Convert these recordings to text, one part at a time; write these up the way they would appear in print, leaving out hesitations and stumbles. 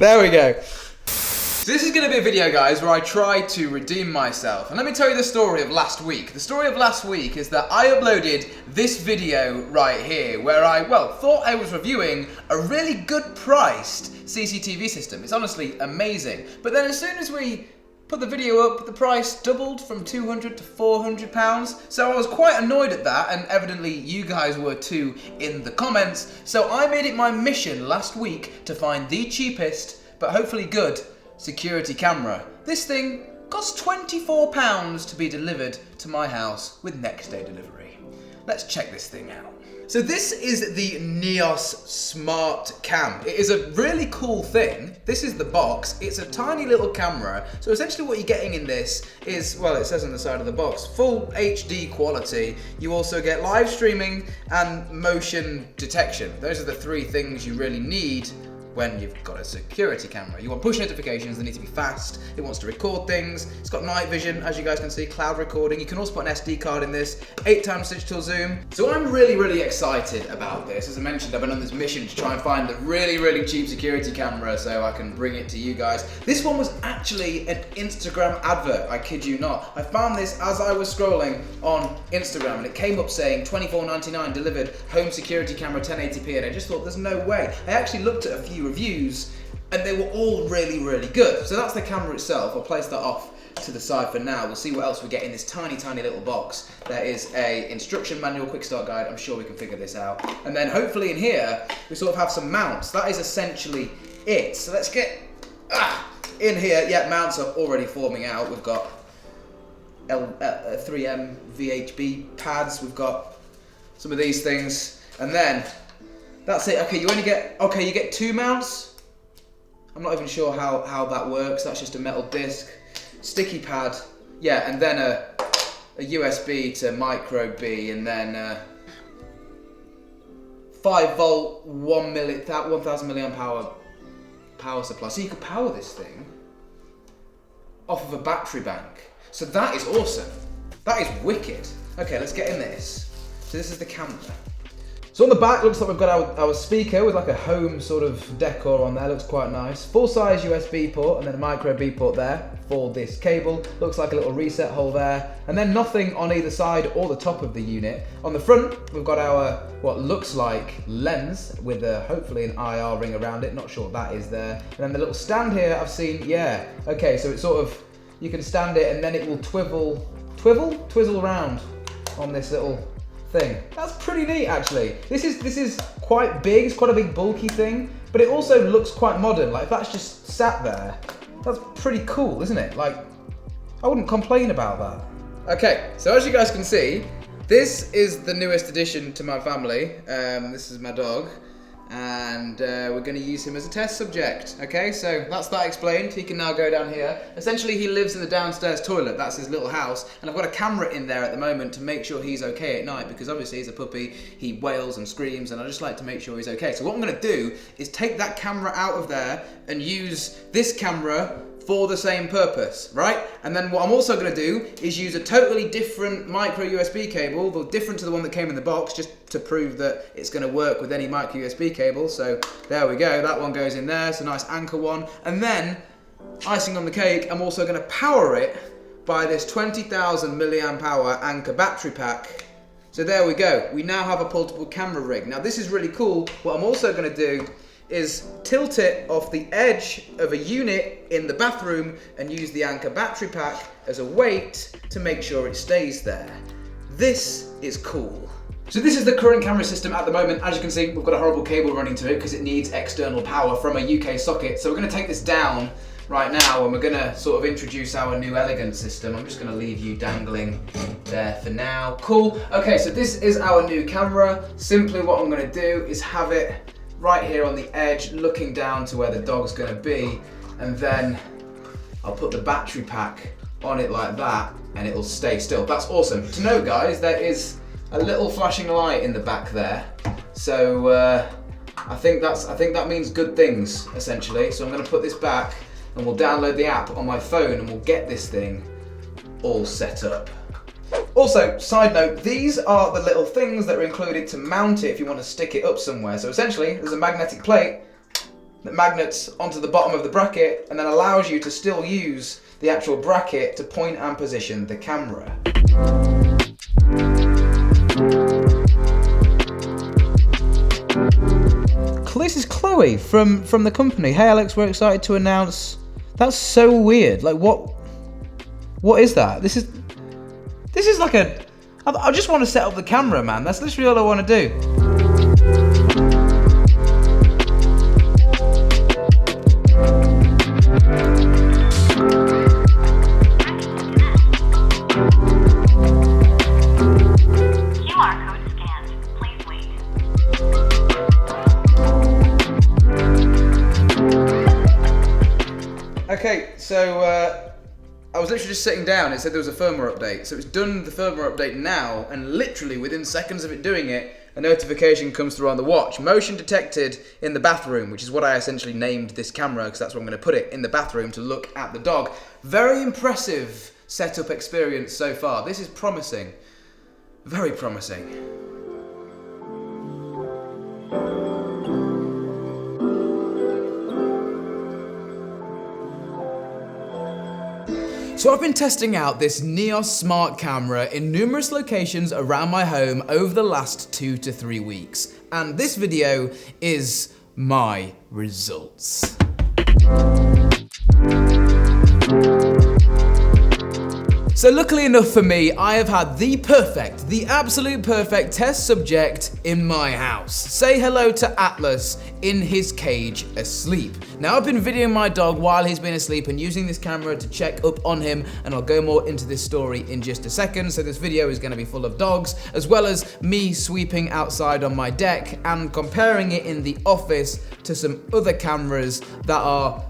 There we go. So this is going to be a video, guys, where I try to redeem myself. And let me tell you the story of last week. The story of last week is that I uploaded this video right here, where I, thought I was reviewing a really good priced CCTV system. It's honestly amazing. But then as soon as we put the video up, the price doubled from £200 to £400. So I was quite annoyed at that, and evidently you guys were too in the comments. So I made it my mission last week to find the cheapest, but hopefully good, security camera. This thing costs £24 to be delivered to my house with next day delivery. Let's check this thing out. So this is the Neos Smart Cam. It is a really cool thing. This is the box. It's a tiny little camera. So essentially what you're getting in this is, well, it says on the side of the box, full HD quality. You also get live streaming and motion detection. Those are the three things you really need when you've got a security camera. You want push notifications, they need to be fast, it wants to record things, it's got night vision, as you guys can see, cloud recording. You can also put an SD card in this, 8x digital zoom. So I'm really excited about this. As I mentioned, I've been on this mission to try and find a really cheap security camera so I can bring it to you guys. This one was actually an Instagram advert, I kid you not. I found this as I was scrolling on Instagram and it came up saying $24.99 delivered home security camera 1080p, and I just thought there's no way. I actually looked at a few reviews and they were all really good. So that's the camera itself. I'll place that off to the side for now. We'll see what else we get in this tiny little box. There is a instruction manual, quick start guide. I'm sure we can figure this out. And then hopefully in here we sort of have some mounts. That is essentially it. So let's get in here. Yeah, mounts are already forming out. We've got 3M VHB pads. We've got some of these things, and then that's it. Okay, you get two mounts. I'm not even sure how that works. That's just a metal disc, sticky pad, yeah, and then a USB to micro B, and then 5 volt, 1000 milliamp hour power supply. So you could power this thing off of a battery bank. So that is awesome. That is wicked. Okay, let's get in this. So this is the camera. So on the back, looks like we've got our speaker with like a home sort of decor on there. Looks quite nice. Full size USB port and then a micro B port there for this cable. Looks like a little reset hole there. And then nothing on either side or the top of the unit. On the front, we've got our, what looks like lens with hopefully an IR ring around it. Not sure what that is there. And then the little stand here I've seen, yeah. Okay, so it's sort of, you can stand it and then it will twizzle around on this little thing. That's pretty neat actually. This is quite big, it's quite a big bulky thing, but it also looks quite modern. Like if that's just sat there, that's pretty cool, isn't it? Like, I wouldn't complain about that. Okay, so as you guys can see, this is the newest addition to my family. This is my dog, and we're going to use him as a test subject. Okay, so that's that explained. He can now go down here. Essentially, he lives in the downstairs toilet. That's his little house, and I've got a camera in there at the moment to make sure he's okay at night, because obviously he's a puppy, he wails and screams, and I just like to make sure he's okay. So what I'm going to do is take that camera out of there and use this camera for the same purpose, right? And then what I'm also going to do is use a totally different micro USB cable, different to the one that came in the box, just to prove that it's going to work with any micro USB cable. So there we go, that one goes in there. It's a nice anchor one. And then, icing on the cake, I'm also going to power it by this 20,000 milliamp hour anchor battery pack. So there we go, we now have a portable camera rig. Now this is really cool. What I'm also going to do is tilt it off the edge of a unit in the bathroom and use the anchor battery pack as a weight to make sure it stays there. This is cool. So this is the current camera system at the moment. As you can see, we've got a horrible cable running to it because it needs external power from a UK socket. So we're going to take this down right now and we're going to sort of introduce our new elegant system. I'm just going to leave you dangling there for now. Cool. Okay, so this is our new camera. Simply what I'm going to do is have it right here on the edge, looking down to where the dog's going to be, and then I'll put the battery pack on it like that and it'll stay still. That's awesome to know, guys. There is a little flashing light in the back there, so I think that means good things essentially. So I'm going to put this back and we'll download the app on my phone and we'll get this thing all set up. Also, side note, these are the little things that are included to mount it if you want to stick it up somewhere. So essentially, there's a magnetic plate that magnets onto the bottom of the bracket and then allows you to still use the actual bracket to point and position the camera. This is Chloe from the company. Hey Alex, we're excited to announce. That's so weird. Like what is that? This is like I just want to set up the camera, man. That's literally all I want to do. Okay, so I was literally just sitting down. It said there was a firmware update. So it's done the firmware update now, and literally within seconds of it doing it, a notification comes through on the watch. Motion detected in the bathroom, which is what I essentially named this camera, because that's where I'm going to put it, in the bathroom to look at the dog. Very impressive setup experience so far. This is promising. Very promising. So I've been testing out this Neos smart camera in numerous locations around my home over the last 2 to 3 weeks. And this video is my results. So luckily enough for me, I have had the absolute perfect test subject in my house. Say hello to Atlas in his cage asleep. Now I've been videoing my dog while he's been asleep and using this camera to check up on him, and I'll go more into this story in just a second. So this video is going to be full of dogs, as well as me sweeping outside on my deck and comparing it in the office to some other cameras that are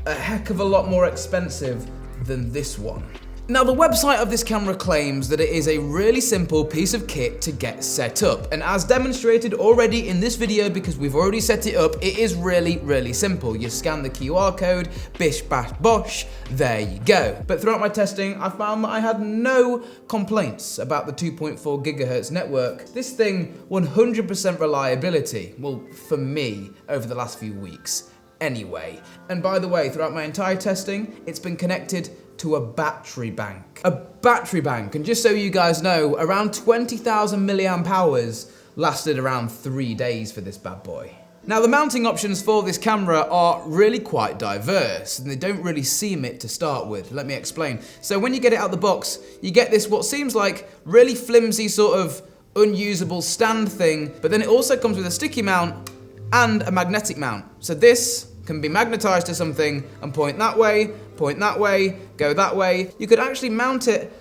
a heck of a lot more expensive than this one. Now the website of this camera claims that it is a really simple piece of kit to get set up, and as demonstrated already in this video, because we've already set it up, it is really simple. You scan the QR code, bish bash bosh, there you go. But throughout my testing, I found that I had no complaints about the 2.4 gigahertz network. This thing, 100% reliability, well, for me, over the last few weeks. Anyway, and by the way, throughout my entire testing, it's been connected to a battery bank. A battery bank, and just so you guys know, around 20,000 milliamp hours lasted around 3 days for this bad boy. Now the mounting options for this camera are really quite diverse, and they don't really seem it to start with. Let me explain. So when you get it out the box, you get this what seems like really flimsy sort of unusable stand thing, but then it also comes with a sticky mount and a magnetic mount. So this can be magnetized to something and point that way, go that way. You could actually mount it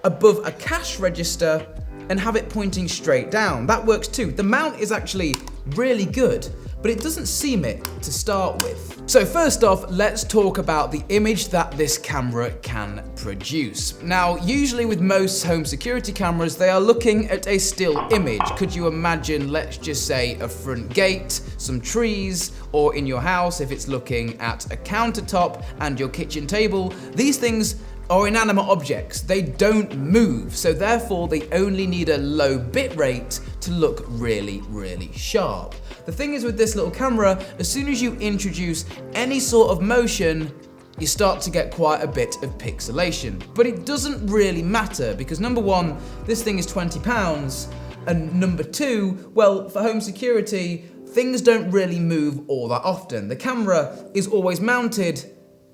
above a cash register and have it pointing straight down. That works too. The mount is actually really good, but it doesn't seem it to start with. So first off, let's talk about the image that this camera can produce. Now, usually with most home security cameras, they are looking at a still image. Could you imagine, let's just say, a front gate, some trees, or in your house, if it's looking at a countertop and your kitchen table? These things are inanimate objects. They don't move, so therefore they only need a low bit rate to look really sharp. The thing is with this little camera, as soon as you introduce any sort of motion, you start to get quite a bit of pixelation. But it doesn't really matter, because number one, this thing is £20, and number two, well, for home security, things don't really move all that often. The camera is always mounted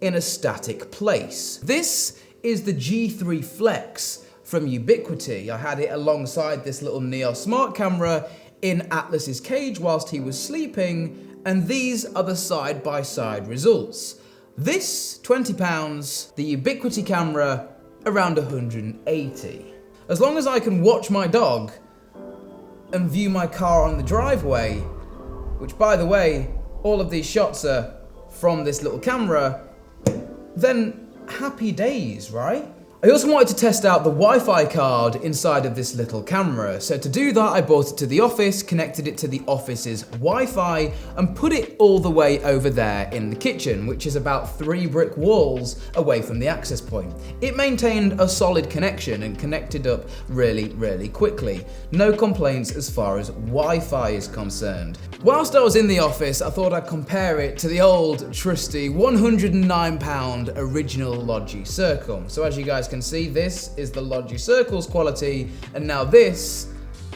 in a static place. This is the G3 Flex from Ubiquiti. I had it alongside this little Neos smart camera in Atlas's cage whilst he was sleeping, and these are the side-by-side results. This, £20, the Ubiquiti camera, around 180. As long as I can watch my dog and view my car on the driveway, which by the way, all of these shots are from this little camera, then happy days, right? I also wanted to test out the Wi-Fi card inside of this little camera. So to do that, I brought it to the office, connected it to the office's Wi-Fi, and put it all the way over there in the kitchen, which is about 3 brick walls away from the access point. It maintained a solid connection and connected up really, really quickly. No complaints as far as Wi-Fi is concerned. Whilst I was in the office, I thought I'd compare it to the old trusty £109 original Logi Circle. So as you guys can see, this is the Logi Circle's quality, and now this,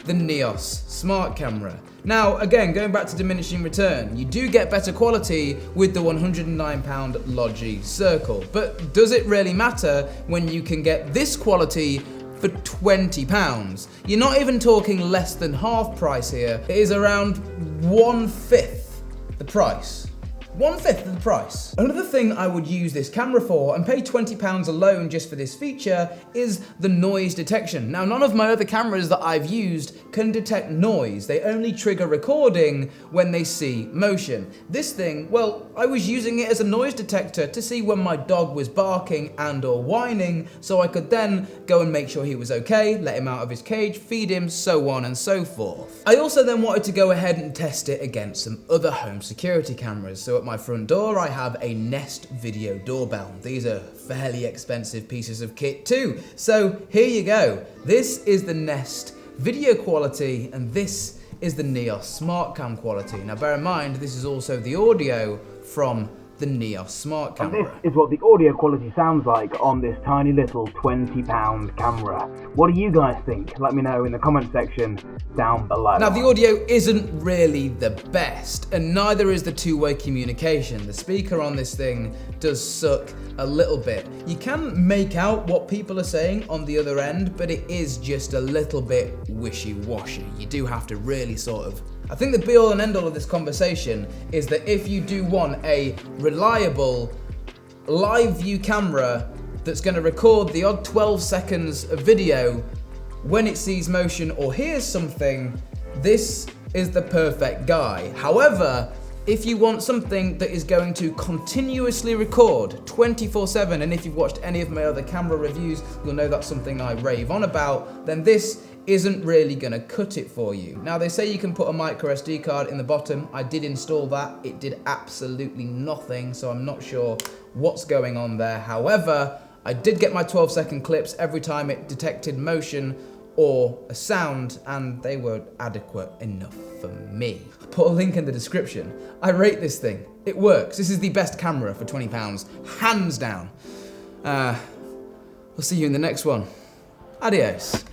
the Neos Smart Camera. Now, again, going back to diminishing return, you do get better quality with the £109 Logi Circle, but does it really matter when you can get this quality for £20? You're not even talking less than half price here. It is around 1/5 the price. 1/5 of the price. Another thing I would use this camera for, and pay £20 alone just for this feature, is the noise detection. Now, none of my other cameras that I've used can detect noise. They only trigger recording when they see motion. This thing, well, I was using it as a noise detector to see when my dog was barking and or whining, so I could then go and make sure he was okay, let him out of his cage, feed him, so on and so forth. I also then wanted to go ahead and test it against some other home security cameras. So at my front door, I have a Nest video doorbell. These are fairly expensive pieces of kit too. So here you go. This is the Nest video quality, and this is the Neos Smart Cam quality. Now bear in mind, this is also the audio from the Neos Smart Camera. And this is what the audio quality sounds like on this tiny little £20 camera. What do you guys think? Let me know in the comment section down below. Now the audio isn't really the best, and neither is the two-way communication. The speaker on this thing does suck a little bit. You can make out what people are saying on the other end, but it is just a little bit wishy-washy. You do have to really sort of... I think the be-all and end-all of this conversation is that if you do want a reliable live view camera that's going to record the odd 12 seconds of video when it sees motion or hears something, this is the perfect guy. However, if you want something that is going to continuously record 24/7, and if you've watched any of my other camera reviews, you'll know that's something I rave on about, then this isn't really gonna cut it for you. Now they say you can put a micro SD card in the bottom. I did install that. It did absolutely nothing, so I'm not sure what's going on there. However, I did get my 12-second clips every time it detected motion or a sound, and they were adequate enough for me. I'll put a link in the description. I rate this thing. It works. This is the best camera for £20, hands down. We'll see you in the next one. Adios.